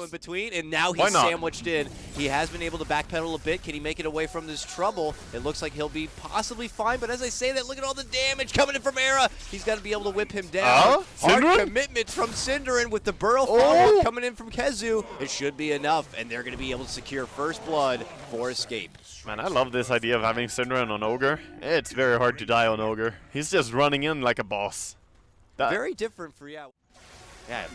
in between, and now he's sandwiched in. He has been able to backpedal a bit. Can he make it away from this trouble? It looks like he'll be possibly fine, but as I say that, look at all the damage coming in from ERA. He's got to be able to whip him down. Hard commitment from syndereN with the burrow follow coming in from KheZu. It should be enough, and they're going to be able to secure first blood for Escape. Man, I love this idea of having syndereN on Ogre. It's very hard to die on Ogre. He's just running in like a boss. Very different for, yeah,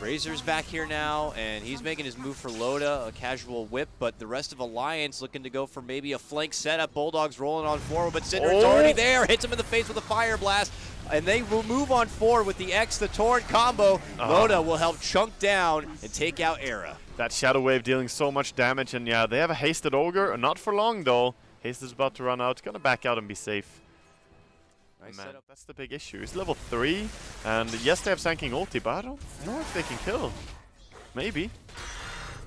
Razor's back here now, and he's making his move for Loda, a casual whip, but the rest of Alliance looking to go for maybe a flank setup. Bulldog's rolling on forward, but syndereN's already there, hits him in the face with a fire blast, and they will move on forward with the X, the torrent combo. Loda will help chunk down and take out ERA. That Shadow Wave dealing so much damage, and yeah, they have a hasted Ogre, not for long though. Haste is about to run out, gonna back out and be safe. Nice Man, setup. that's the big issue. He's level 3, and yes, they have Sanking ulti, but I don't know if they can kill. Maybe.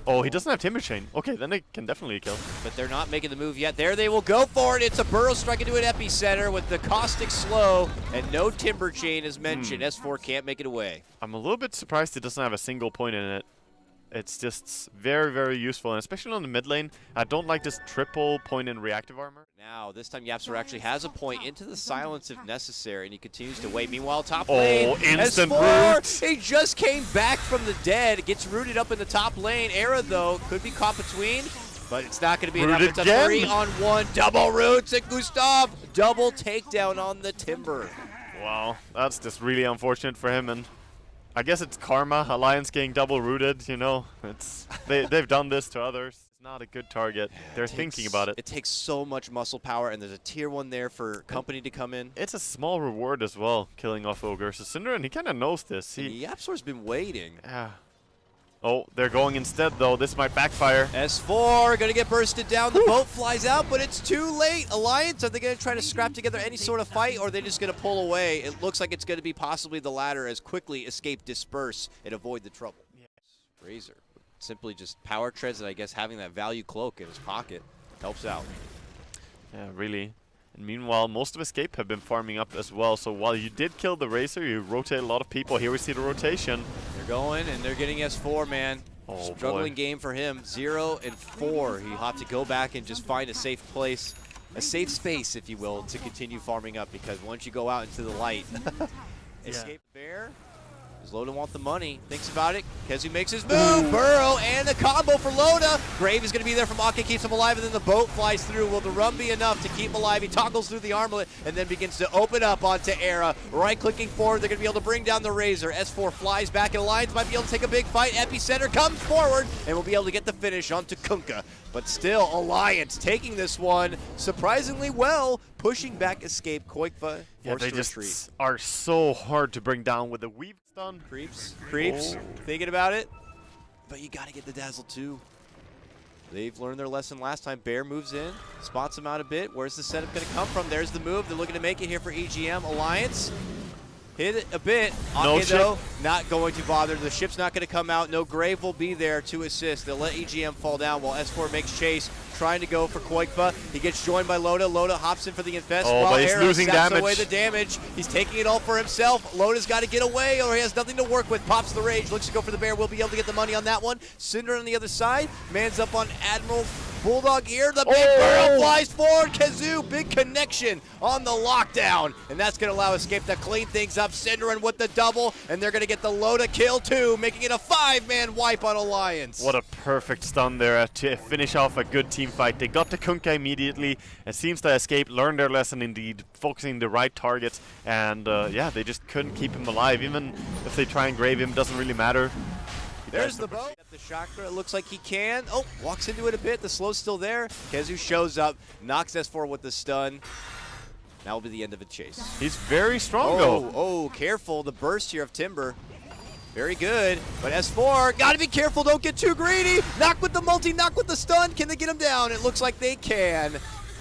Oh, he doesn't have Timber Chain. Okay, then they can definitely kill. But they're not making the move yet. There they will go for it. It's a burrow strike into an epicenter with the caustic slow, and no Timber Chain is mentioned. S4 can't make it away. I'm a little bit surprised it doesn't have a single point in it. It's just very, very useful, and especially on the mid lane. I don't like this triple point in reactive armor. Now, this time YapzOr actually has a point into the silence if necessary, and he continues to wait. Meanwhile, top lane, instant S4, root. he just came back from the dead, gets rooted up in the top lane. ERA, though, could be caught between, but it's not going to be enough. It's a 3-on-1, double roots, and Gustav, double takedown on the Timber. Wow, that's just really unfortunate for him, and I guess it's karma. Alliance getting double rooted, you know. It's they've done this to others. It's not a good target. They're thinking about it. It takes so much muscle power, and there's a tier 1 there for company to come in. It's a small reward as well, killing off Ogre. So syndereN, he kind of knows this. YapzOr's been waiting. Yeah. Oh, they're going instead, though. This might backfire. S4 going to get bursted down. The boat flies out, but it's too late. Alliance, are they going to try to scrap together any sort of fight, or are they just going to pull away? It looks like it's going to be possibly the latter as quickly Escape disperse and avoid the trouble. Yes. Razor simply just power treads, and I guess having that value cloak in his pocket helps out. Yeah, really. And meanwhile, most of Escape have been farming up as well. So while you did kill the Razor, you rotate a lot of people. Here we see the rotation. They're going, and they're getting S4, man. Oh, struggling game for him. 0-4. He'll have to go back and just find a safe place, a safe space, if you will, to continue farming up, because once you go out into the light, Escape Bear. Does Loda want the money? Thinks about it. KheZu makes his move. Burrow and the combo for Loda. Grave is going to be there from Ake, keeps him alive, and then the boat flies through. Will the run be enough to keep him alive? He toggles through the armlet and then begins to open up onto ERA. Right-clicking forward, they're going to be able to bring down the Razor. S4 flies back, and Alliance might be able to take a big fight. Epicenter comes forward, and will be able to get the finish onto Kunkka. But still, Alliance taking this one surprisingly well, pushing back Escape. Qojqva yeah, they just are so hard to bring down with the weave stun. Creeps, thinking about it. But you got to get the dazzle too. They've learned their lesson last time. Bear moves in, spots him out a bit. Where's the setup going to come from? There's the move. They're looking to make it here for EGM. Alliance hit it a bit. Ake, though, not going to bother. The ship's not going to come out. No Grave will be there to assist. They'll let EGM fall down while S4 makes chase, trying to go for Qojqva. He gets joined by Loda. Loda hops in for the infest. But he's losing damage. Away the damage. He's taking it all for himself. Loda's got to get away, or he has nothing to work with. Pops the rage. Looks to go for the bear. Will be able to get the money on that one. syndereN on the other side. Man's up on AdmiralBulldog here. The big barrel flies forward. KheZu, big connection on the lockdown. And that's going to allow Escape to clean things up. syndereN with the double, and they're going to get the Loda kill too, making it a 5-man wipe on Alliance. What a perfect stun there to finish off a good team fight. They got the Kunkka immediately. It seems that Escape learned their lesson indeed, focusing the right targets, and yeah, they just couldn't keep him alive. Even if they try and grave him, doesn't really matter. There's the boat. The chakra, it looks like he can. Oh, walks into it a bit. The slow's still there. KheZu shows up, knocks S4 with the stun. That will be the end of the chase. He's very strong, though. Oh, careful. The burst here of Timber. Very good. But S4, got to be careful. Don't get too greedy. Knock with the multi, knock with the stun. Can they get him down? It looks like they can.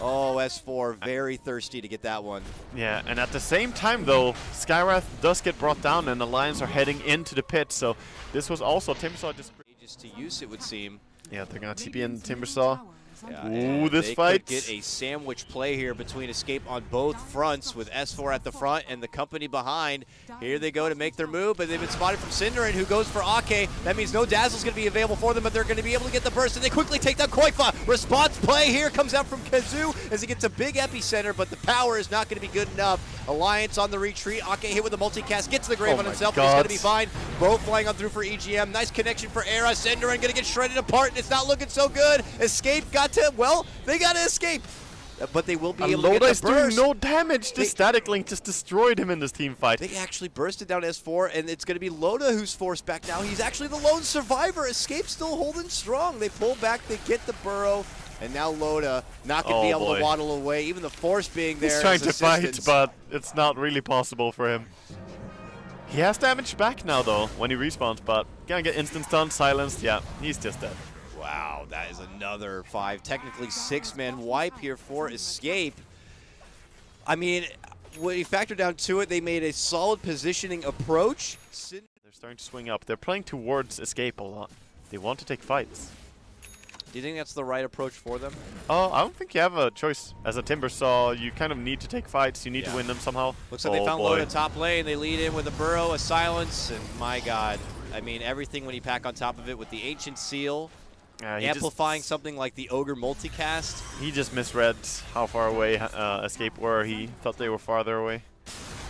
Oh, S4, very thirsty to get that one. Yeah, and at the same time, though, Skywrath does get brought down, and Alliance are heading into the pit. So this was also Timbersaw just to use, it would seem. Yeah, they're going to TP in Timbersaw. Ooh, this they fight. could get a sandwich play here between Escape on both fronts with S4 at the front and the company behind. Here they go to make their move, but they've been spotted from syndereN, who goes for Ake. That means no Dazzle's going to be available for them, but they're going to be able to get the burst, and they quickly take down qojqva. Response play here comes out from KheZu as he gets a big epicenter, but the power is not going to be good enough. Alliance on the retreat. Ake hit with a multicast, gets to the grave on himself, but he's going to be fine. Both flying on through for EGM. Nice connection for Era. syndereN going to get shredded apart, and it's not looking so good. Escape got to, well, they got to escape. But they will be able to get the burst. Doing no damage. The static link just destroyed him in this team fight. They actually bursted down S4, and it's going to be Loda who's forced back now. He's actually the lone survivor. Escape still holding strong. They pull back, they get the burrow, and now Loda not going to be able to waddle away. Even the force being there. He's trying to fight, but it's not really possible for him. He has damage back now, though, when he respawns, but gonna get instant stun, silenced. Yeah, he's just dead. Wow, that is another 5, technically 6-man wipe here for Escape. I mean, when you factor down to it, they made a solid positioning approach. They're starting to swing up. They're playing towards Escape a lot. They want to take fights. Do you think that's the right approach for them? Oh, I don't think you have a choice. As a Timbersaw, you kind of need to take fights. You need to win them somehow. Looks like they found Loda top lane. They lead in with a burrow, a silence, and my God. I mean, everything when you pack on top of it with the Ancient Seal, amplifying something like the Ogre multicast. He just misread how far away Escape were. He thought they were farther away.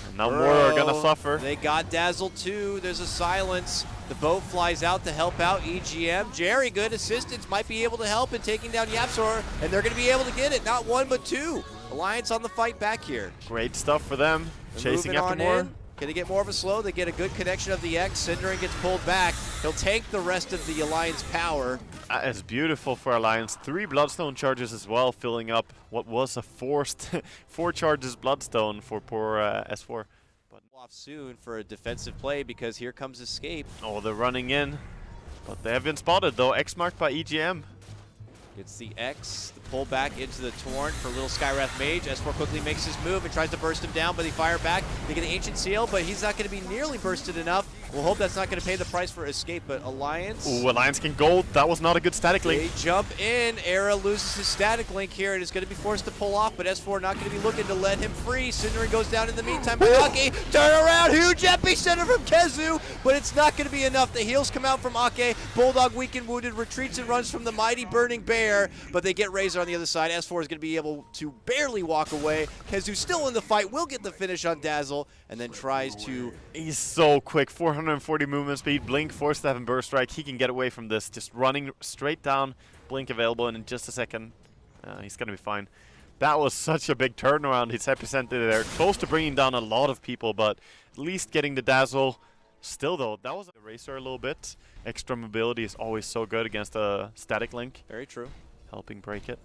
And now more are going to suffer. They got Dazzle too. There's a silence. The boat flies out to help out EGM. Jerry, good assistance, might be able to help in taking down YapzOr, and they're going to be able to get it. Not 1, but 2. Alliance on the fight back here. Great stuff for them. They're chasing after more. Can they get more of a slow? They get a good connection of the X. syndereN gets pulled back. He'll tank the rest of the Alliance power. It's beautiful for Alliance. 3 Bloodstone charges as well, filling up what was a forced 4 charges Bloodstone for poor S4. But off soon for a defensive play because here comes Escape. Oh, they're running in. But they have been spotted though. X marked by EGM. Gets the X, the pull back into the Torrent for little Skywrath Mage. S4 quickly makes his move and tries to burst him down, but they fire back. They get the Ancient Seal, but he's not going to be nearly bursted enough. We'll hope that's not going to pay the price for Escape, but Alliance... Ooh, Alliance can gold. That was not a good static link. They jump in. Era loses his static link here and is going to be forced to pull off, but S4 not going to be looking to let him free. syndereN goes down in the meantime. Ake, turn around. Huge epicenter from KheZu, but it's not going to be enough. The heals come out from Ake. Bulldog weak and wounded, retreats and runs from the mighty Burning Bear, but they get Razor on the other side. S4 is going to be able to barely walk away. KheZu still in the fight, will get the finish on Dazzle, and then tries to... He's so quick, 440 movement speed, Blink, forced to have him burst strike. He can get away from this, just running straight down, Blink available, and in just a second, he's going to be fine. That was such a big turnaround. His epicenter there, close to bringing down a lot of people, but at least getting the Dazzle. Still though, that was a racer a little bit. Extra mobility is always so good against a static link. Very true. Helping break it.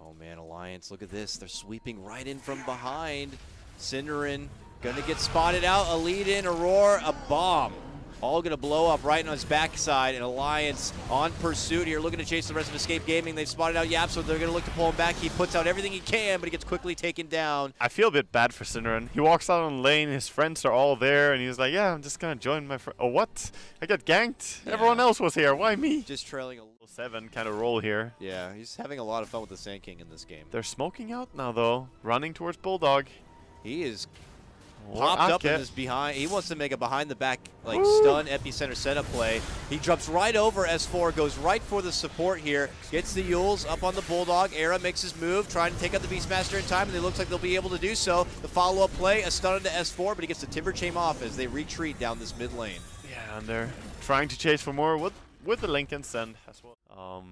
Oh man, Alliance, look at this. They're sweeping right in from behind. syndereN gonna get spotted out. A lead in, a roar, a bomb. All gonna blow up right on his backside. And Alliance on pursuit here, looking to chase the rest of Escape Gaming. They've spotted out YapzOr, so they're gonna look to pull him back. He puts out everything he can, but he gets quickly taken down. I feel a bit bad for syndereN. He walks out on lane, his friends are all there, and he's like, yeah, I'm just gonna join my friend. Oh, what? I got ganked. Yeah. Everyone else was here. Why me? Just trailing a little 7 kind of roll here. Yeah, he's having a lot of fun with the Sand King in this game. They're smoking out now, though. Running towards Bulldog. He is popped up in this behind. He wants to make a behind-the-back like stun epicenter setup play. He jumps right over S4, goes right for the support here. Gets the Yules up on the Bulldog. Era makes his move, trying to take out the Beastmaster in time, and it looks like they'll be able to do so. The follow-up play, a stun into S4, but he gets the Timber Chain off as they retreat down this mid lane. Yeah, and they're trying to chase for more with the Lincolns and as well.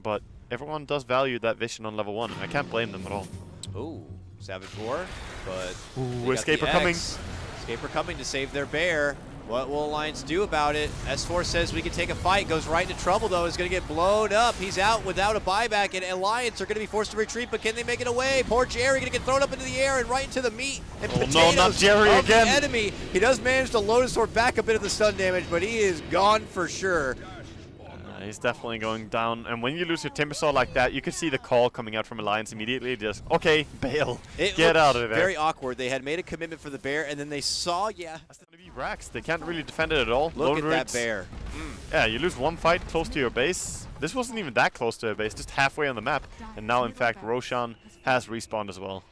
But everyone does value that vision on level 1, and I can't blame them at all. Ooh. Savage War, but Escaper coming. Escaper coming to save their bear. What will Alliance do about it? S4 says we can take a fight, goes right into trouble though, is going to get blown up. He's out without a buyback, and Alliance are going to be forced to retreat, but can they make it away? Poor Jerry going to get thrown up into the air and right into the meat and potatoes no, not Jerry of again. The enemy. He does manage to Lotusaur back a bit of the stun damage, but he is gone for sure. He's definitely going down, and when you lose your Timbersaw like that, you can see the call coming out from Alliance immediately. Just, okay, bail, get out of there. Very awkward. They had made a commitment for the bear, and then they saw, racks. They can't really defend it at all. Look at that bear. Yeah, you lose one fight close to your base. This wasn't even that close to a base, just halfway on the map. And now, in fact, Roshan has respawned as well.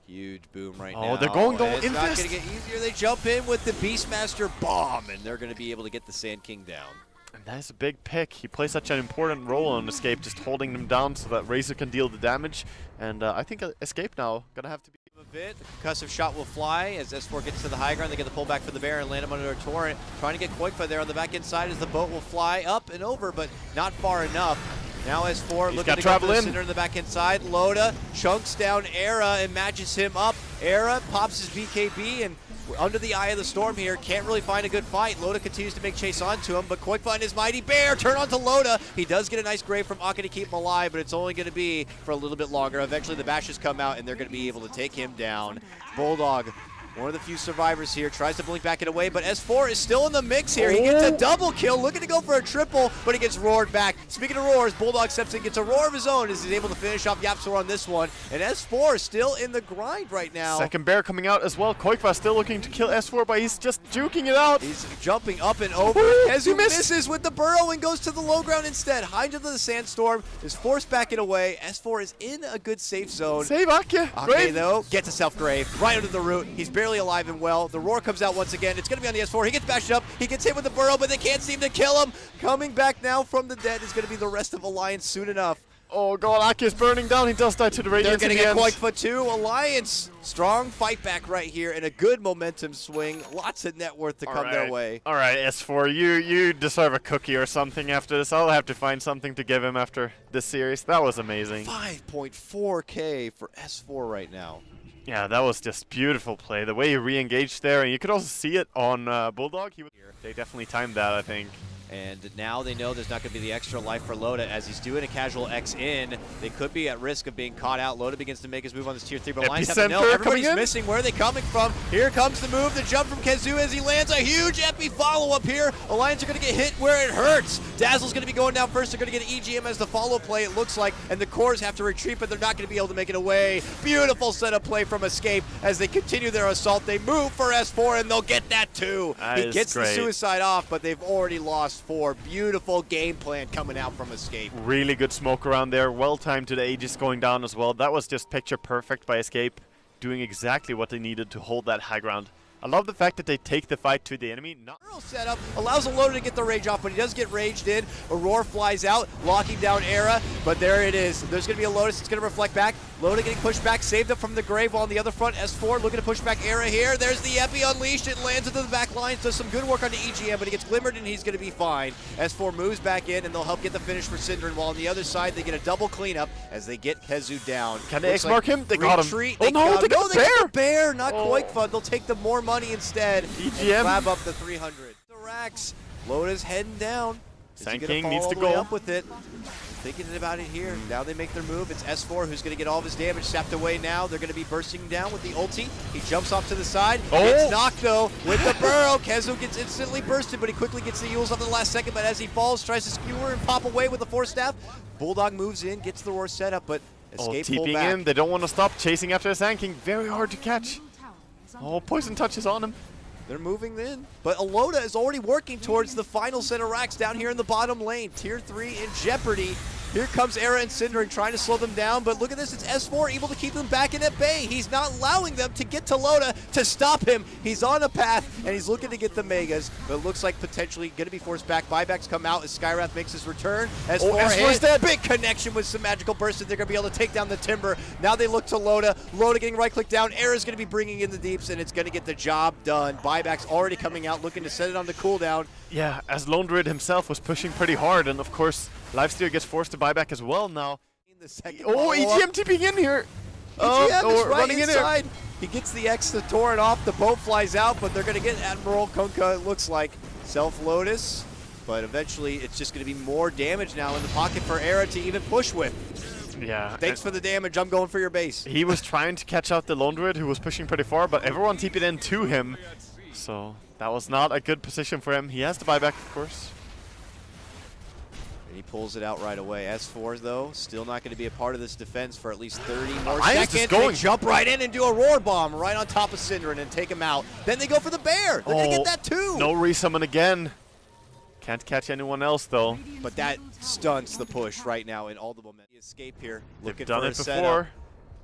Huge boom right now. Oh, they're going to It's not invest. going to get easier. They jump in with the Beastmaster bomb, and they're going to be able to get the Sand King down. And that's a big pick. He plays such an important role on Escape, just holding them down so that Razor can deal the damage. And I think Escape now gonna have to be A bit. The concussive shot will fly as S4 gets to the high ground. They get the pull back for the bear and land him under a torrent. Trying to get qojqva there on the back inside as the boat will fly up and over, but not far enough. Now S4 looking to travel go for in. the Cinder in the back inside. Loda chunks down ERA and matches him up. ERA pops his BKB and we're under the eye of the storm here. Can't really find a good fight. Loda continues to make chase onto him, but qojqva and his mighty bear turn onto Loda. He does get a nice grave from Akka to keep him alive, but it's only going to be for a little bit longer. Eventually the bashes come out and they're going to be able to take him down. Bulldog, one of the few survivors here, tries to blink back it away, but S4 is still in the mix here. He gets a double kill, looking to go for a triple, but he gets roared back. Speaking of roars, Bulldog steps in, gets a roar of his own as he's able to finish off YapzOr on this one. And S4 is still in the grind right now. second bear coming out as well. qojqva still looking to kill S4, but he's just juking it out. He's jumping up and over. KheZu misses with the burrow and goes to the low ground instead. Hides into the sandstorm, is forced back it away. S4 is in a good safe zone. Save Ake. Okay, though, gets a self-grave right under the root. He's barely alive and well. The roar comes out once again. It's going to be on the S4. He gets bashed up. He gets hit with the burrow, but they can't seem to kill him. Coming back now from the dead is going to be the rest of Alliance soon enough. Oh god, Ake is burning down. He does die to the They're Radiance going in to the get end. qojqva too. Alliance, strong fight back right here and a good momentum swing. Lots of net worth to come their way. All right, S4, you deserve a cookie or something after this. I'll have to find something to give him after this series. That was amazing. 5.4K for S4 right now. Yeah, that was just beautiful play. The way he re-engaged there, and you could also see it on Bulldog. They definitely timed that, I think. And now they know there's not going to be the extra life for Loda as he's doing a casual X in. They could be at risk of being caught out. Loda begins to make his move on this tier 3, but Alliance have to know Epicenter everybody's coming in. missing. Where are they coming from? Here comes the move, the jump from KheZu as he lands a huge epi follow-up here. Alliance are going to get hit where it hurts. Dazzle's going to be going down first. They're going to get EGM as the follow play, it looks like, and the cores have to retreat, but they're not going to be able to make it away. Beautiful setup play from Escape as they continue their assault. They move for S4, and they'll get that too. He gets the suicide off, but they've already lost 4. Beautiful game plan coming out from Escape. Really good smoke around there. Well timed to the Aegis going down as well. That was just picture perfect by Escape, doing exactly what they needed to hold that high ground. I love the fact that they take the fight to the enemy. Setup allows Loda to get the rage off, but he does get raged in. Aurora flies out, locking down ERA, but there it is. There's going to be a Lotus. It's going to reflect back. Loda getting pushed back, saved up from the grave, while on the other front, S4 looking to push back ERA here. There's the Epi unleashed. It lands into the back lines, does some good work on the EGM, but he gets glimmered and he's going to be fine. S4 moves back in and they'll help get the finish for syndereN, while on the other side they get a double cleanup as they get KheZu down. Can they X-mark him? They got him. Retreat. Oh no, they got the bear! Get the bear, not qojqva. They'll take the more money instead. EGM. And grab up the 300. The racks. Loda's heading down. Sand King needs to all the way go up with it. Thinking about it here. Now they make their move. It's S4 who's going to get all of his damage sapped away now. They're going to be bursting down with the ulti. He jumps off to the side. Gets knocked though with the burrow. KheZu gets instantly bursted, but he quickly gets the Yules up in the last second. But as he falls, tries to skewer and pop away with the force staff. Bulldog moves in, gets the roar set up, but Escape pull TPing back. in. They don't want to stop chasing after the Sand King. Very hard to catch. Oh, poison touch is on him. They're moving in, but Loda is already working towards the final set of racks down here in the bottom lane. Tier 3 in jeopardy. Here comes ERA and syndereN trying to slow them down, but look at this, it's S4 able to keep them back in at bay. He's not allowing them to get to Loda to stop him. He's on a path, and he's looking to get the Megas, but it looks like potentially going to be forced back. Buybacks come out as Skywrath makes his return. S4 hits, dead. Big connection with some magical bursts, and they're going to be able to take down the Timber. Now they look to Loda. Loda getting right-click down. ERA's going to be bringing in the deeps, and it's going to get the job done. Buybacks already coming out, looking to set it on the cooldown. Yeah, as Lone Druid himself was pushing pretty hard, and of course, Lifesteal gets forced to buy back as well now. EGM TPing in here. EGM is right inside. He gets the X to torrent off. The boat flies out, but they're going to get Admiral Kunkka, it looks like. Self-Lotus, but eventually it's just going to be more damage now in the pocket for ERA to even push with. Yeah. Thanks for the damage. I'm going for your base. He was trying to catch out the Lone Druid, who was pushing pretty far, but everyone TP'd in to him. So that was not a good position for him. He has to buy back, of course. he pulls it out right away. S4, though, still not going to be a part of this defense for at least 30 more Alliance seconds. is going. They jump right in and do a roar bomb right on top of syndereN and take him out. Then they go for the bear. They're going to get that too. No resummon again. Can't catch anyone else, though. But that stunts the push right now in all the momentum. Escape here, looking They've done for a it setup. before.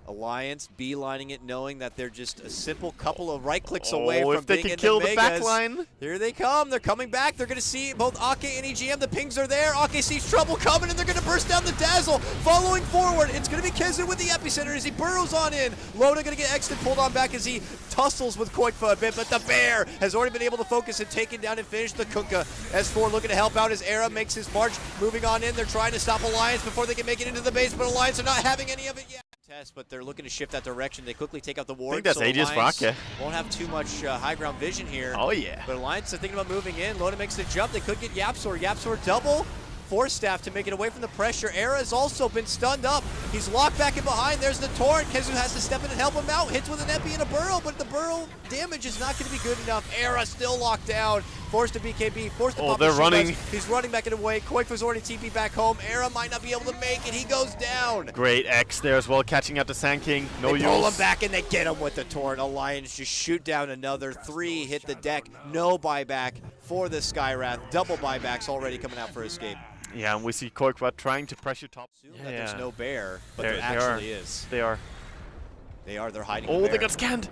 Alliance beelining it, knowing that they're just a simple couple of right clicks away from if they being can in kill the the Megas. back line. Here they come. They're coming back. They're going to see both Ake and EGM. The pings are there. Ake sees trouble coming, and they're going to burst down the Dazzle. Following forward, it's going to be KheZu with the epicenter as he burrows on in. Loda going to get X'd and pulled on back as he tussles with qojqva a bit, but the bear has already been able to focus and taken down and finish the Kunkka. S4 looking to help out as ERA makes his march. Moving on in. They're trying to stop Alliance before they can make it into the base, but Alliance are not having any of it yet. But they're looking to shift that direction. They quickly take out the ward. I think that's so Aegis for Alliance Ake. won't have too much high ground vision here. Oh, yeah. But Alliance are thinking about moving in. Loda makes the jump. They could get YapzOr. YapzOr double. Force staff to make it away from the pressure. ERA has also been stunned up. He's locked back in behind. There's the torrent. KheZu has to step in and help him out. Hits with an epi and a burrow, but the burrow damage is not going to be good enough. ERA still locked down. Forced to BKB. Forced to pop they're the running. Shivas. He's running back in the way. qojqva's already TP back home. ERA might not be able to make it. He goes down. Great X there as well, catching out the Sand King. No They use. pull him back and they get him with the torrent. Alliance just shoot down another 3, hit the deck. No buyback for the Skywrath. Double buybacks already coming out for escape. Yeah, and we see qojqva trying to pressure top. That there's no bear, but There- there they actually are. is. They are. They're hiding. Oh, the they bear. got scanned.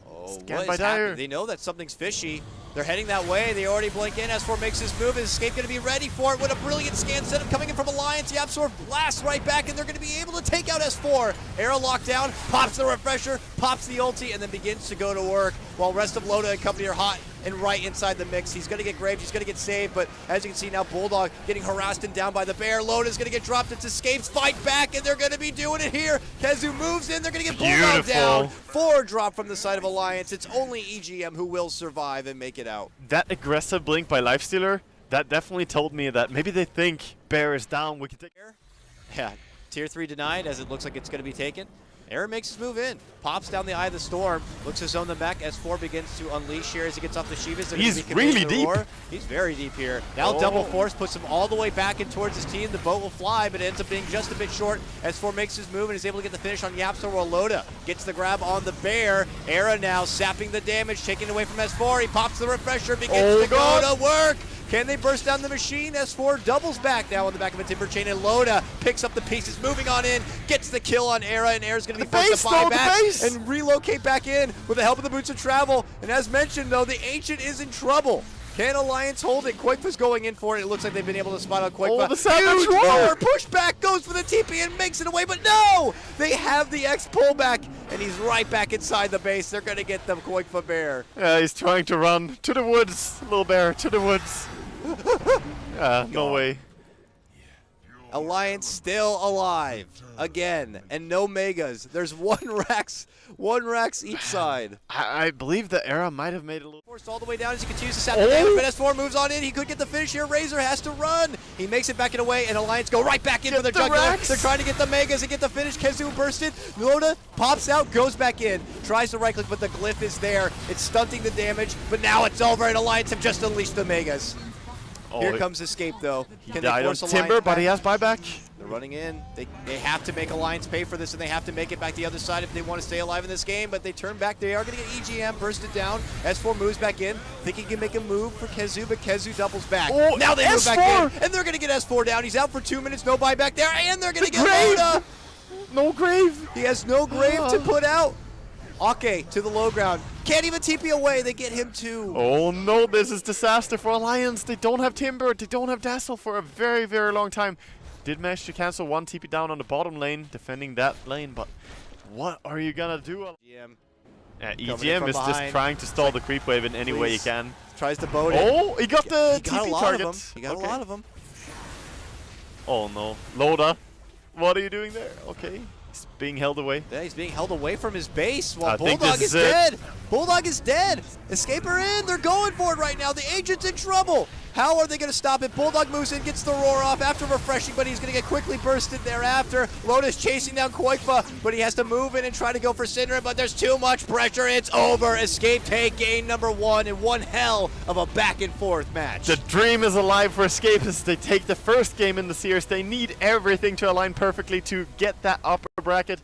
Oh, Scanned what by is Dire. happening? They know that something's fishy. They're heading that way. They already blink in. S4 makes his move. Is Escape going to be ready for it? What a brilliant scan setup coming in from Alliance. YapzOr blasts right back, and they're going to be able to take out S4. ERA locked down, pops the refresher, pops the ulti, and then begins to go to work while rest of Loda and company are hot and right inside the mix. He's going to get graved. He's going to get saved, but as you can see now, Bulldog getting harassed and down by the bear. Loda's going to get dropped. It's Escapes. Fight back, and they're going to be doing it here. KheZu moves in. They're going to get Bulldog down. 4 drop from the side of Alliance. It's only EGM who will survive and make it out. That aggressive blink by Lifestealer, that definitely told me that maybe they think bear is down. We can take. Yeah, tier 3 denied as it looks like it's going to be taken. ERA makes his move in, pops down the Eye of the Storm, looks to zone them back. S4 begins to unleash here as he gets off the Shivas. He's really deep. He's very deep here. Now double force puts him all the way back in towards his team. The boat will fly, but it ends up being just a bit short. S4 makes his move and is able to get the finish on YapzOr while Loda gets the grab on the bear. ERA now sapping the damage, taken away from S4. He pops the refresher, begins to go to work. Can they burst down the machine? S4 doubles back now on the back of a timber chain, and Loda picks up the pieces, moving on in, gets the kill on ERA, and ERA's going to be forced to buy back and relocate back in with the help of the Boots of Travel. And as mentioned, though, the Ancient is in trouble. Can Alliance hold it? qojqva's going in for it. It looks like they've been able to spot out qojqva. Oh, the Savage Huge power pushback goes for the TP and makes it away, but no! They have the X pullback, and he's right back inside the base. They're going to get the qojqva bear. Yeah, he's trying to run to the woods, little bear, to the woods. No way. Alliance still alive again, and no megas. There's one Rax each side. I believe the ERA might have made a little. Forced all the way down as he continues to sap the damage, but S4 moves on in. He could get the finish here. Razor has to run. He makes it back and away, and Alliance go right back into their jugular. They're trying to get the megas and get the finish. KheZu bursted. Loda pops out, goes back in, tries to right click, but the glyph is there. It's stunting the damage, but now it's over, and Alliance have just unleashed the megas. Here comes Escape, though. He died on Timber, but he has buyback. They're running in. They have to make Alliance pay for this, and they have to make it back the other side if they want to stay alive in this game, but they turn back. They are going to get EGM, bursted down. S4 moves back in. Think he can make a move for KheZu, but KheZu doubles back. Oh, now they move S4! back in, and they're going to get S4 down. He's out for 2 minutes, no buyback there, and they're going to get grave! Loda. No grave. He has no grave to put out. Ake to the low ground. Can't even TP away. They get him too. Oh no, this is disaster for Alliance. They don't have Timber. They don't have Dazzle for a very, very long time. Did manage to cancel one TP down on the bottom lane, defending that lane, but what are you gonna do? EGM is just trying to stall the creep wave in any way he can. Tries to boat it. Oh, he got the TP target. He got a lot of them. Oh no. Loda, what are you doing there? Okay. He's being held away. Yeah, he's being held away from his base while I think Bulldog this is is it. dead. Bulldog is dead. Escaper in. They're going for it right now. The Agent's in trouble. How are they going to stop it? Bulldog moves in, gets the roar off after refreshing, but he's going to get quickly bursted thereafter. Loda's chasing down qojqva, but he has to move in and try to go for syndereN, but there's too much pressure. It's over. Escape take game number 1 in one hell of a back and forth match. The dream is alive for Escapists. They take the first game in the series. They need everything to align perfectly to get that upper bracket.